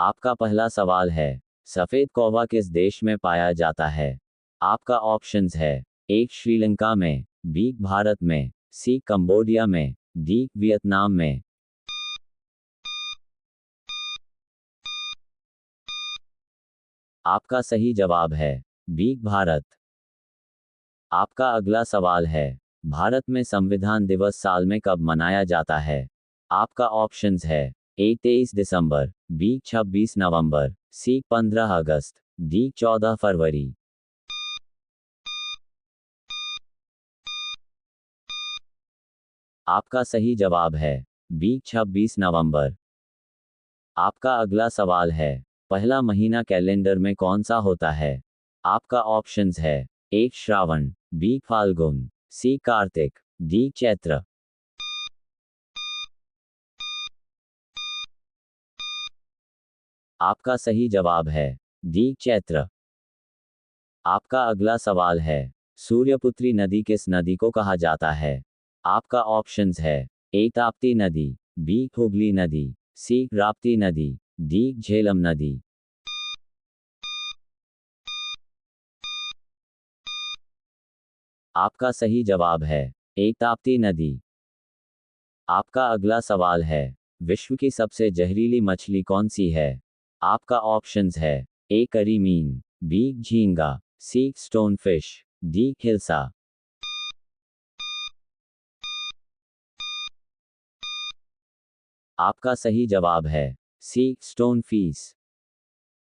आपका पहला सवाल है, सफेद कौवा किस देश में पाया जाता है? आपका ऑप्शंस है, एक श्रीलंका में, बी भारत में, सी कंबोडिया में, डी वियतनाम में। आपका सही जवाब है बी भारत। आपका अगला सवाल है, भारत में संविधान दिवस साल में कब मनाया जाता है? आपका ऑप्शंस है, ए 23 दिसंबर, बी 26 नवंबर, सी 15 अगस्त, डी 14 फरवरी। आपका सही जवाब है बी 26 नवंबर। आपका अगला सवाल है, पहला महीना कैलेंडर में कौन सा होता है? आपका ऑप्शंस है, एक श्रावण, बी फाल्गुन, सी कार्तिक, डी चैत्र। आपका सही जवाब है डी चैत्र। आपका अगला सवाल है, सूर्यपुत्री नदी किस नदी को कहा जाता है? आपका ऑप्शंस है, ए ताप्ती नदी, बी हुगली नदी, सी राप्ती नदी, डी झेलम नदी। आपका सही जवाब है ए ताप्ती नदी। आपका अगला सवाल है, विश्व की सबसे जहरीली मछली कौन सी है? आपका ऑप्शंस है, ए करीमीन, बी झींगा, सी स्टोनफिश, डी हिल्सा। आपका सही जवाब है सी स्टोनफिश।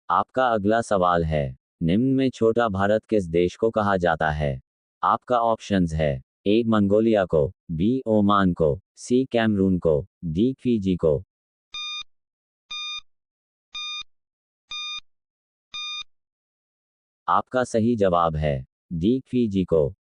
आपका अगला सवाल है, निम्न में छोटा भारत किस देश को कहा जाता है? आपका ऑप्शंस है, ए मंगोलिया को, बी ओमान को, सी कैमरून को, डी फिजी को। आपका सही जवाब है डी फिजी को।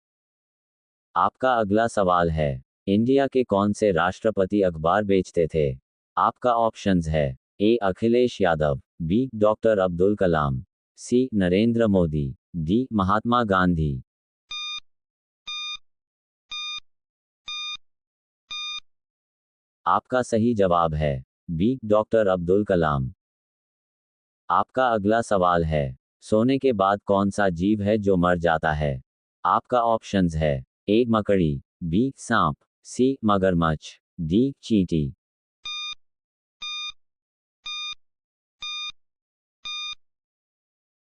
आपका अगला सवाल है, इंडिया के कौन से राष्ट्रपति अखबार बेचते थे? आपका ऑप्शंस है, ए अखिलेश यादव, बी डॉक्टर अब्दुल कलाम, सी नरेंद्र मोदी, डी महात्मा गांधी। आपका सही जवाब है बी डॉक्टर अब्दुल कलाम। आपका अगला सवाल है, सोने के बाद कौन सा जीव है जो मर जाता है? आपका ऑप्शंस है, ए मकड़ी, बी सांप, सी मगरमच्छ, डी चींटी।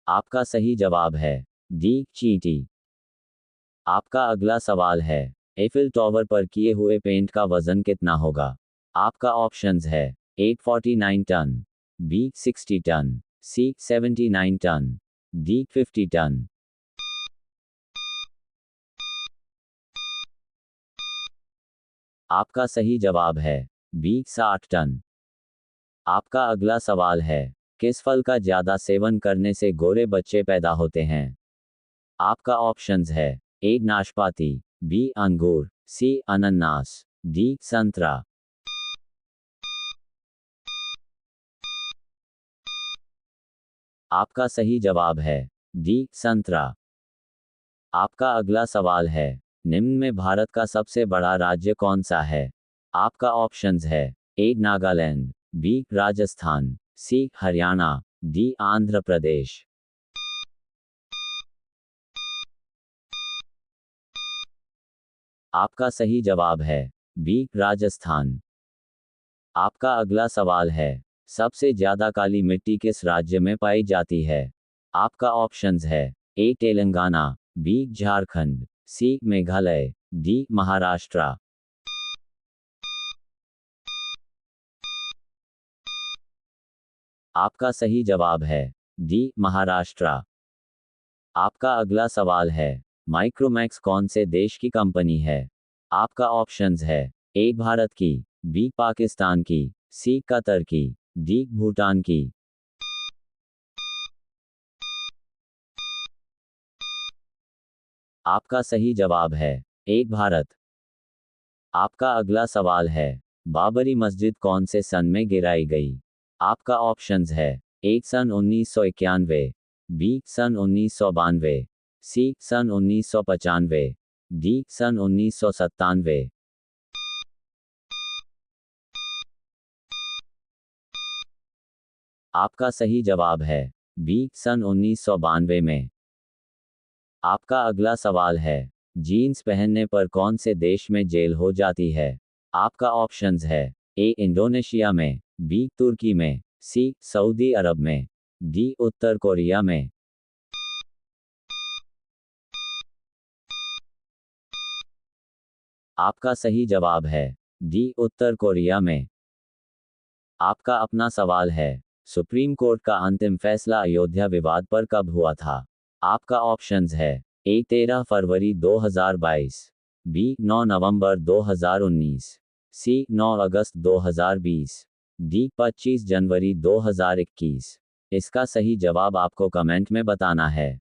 आपका सही जवाब है डी चींटी। आपका अगला सवाल है, एफिल टॉवर पर किए हुए पेंट का वजन कितना होगा? आपका ऑप्शंस है, 849 टन, बी 60 टन, सी 79 टन, डी 50 टन। आपका सही जवाब है बी 60 टन। आपका अगला सवाल है, किस फल का ज्यादा सेवन करने से गोरे बच्चे पैदा होते हैं? आपका ऑप्शंस है, ए नाशपाती, बी अंगूर, सी अनन्नास, डी संतरा। आपका सही जवाब है डी संतरा। आपका अगला सवाल है, निम्न में भारत का सबसे बड़ा राज्य कौन सा है? आपका ऑप्शंस है, ए नागालैंड, बी राजस्थान, सी हरियाणा, डी आंध्र प्रदेश। आपका सही जवाब है बी राजस्थान। आपका अगला सवाल है, सबसे ज्यादा काली मिट्टी किस राज्य में पाई जाती है? आपका ऑप्शंस है, ए तेलंगाना, बी झारखंड, सी मेघालय, डी महाराष्ट्र। आपका सही जवाब है डी महाराष्ट्र। आपका अगला सवाल है, माइक्रोमैक्स कौन से देश की कंपनी है? आपका ऑप्शंस है, ए भारत की, बी पाकिस्तान की, सी कतर की, डी भूटान की। आपका सही जवाब है ए भारत। आपका अगला सवाल है, बाबरी मस्जिद कौन से सन में गिराई गई? आपका ऑप्शंस है, ए सन 1991, बी सन 1992, सी सन 1995, डी सन 1997। आपका सही जवाब है बी, सन 1992 में। आपका अगला सवाल है, जीन्स पहनने पर कौन से देश में जेल हो जाती है? आपका ऑप्शंस है ए, इंडोनेशिया में, बी, तुर्की में, सी, सऊदी अरब में, डी, उत्तर कोरिया में। आपका सही जवाब है डी, उत्तर कोरिया में। आपका अपना सवाल है, सुप्रीम कोर्ट का अंतिम फैसला अयोध्या विवाद पर कब हुआ था? आपका ऑप्शंस है ए, 13 फरवरी 2022, बी, 9 नवंबर 2019, सी, 9 अगस्त 2020, डी, 25 जनवरी 2021। इसका सही जवाब आपको कमेंट में बताना है।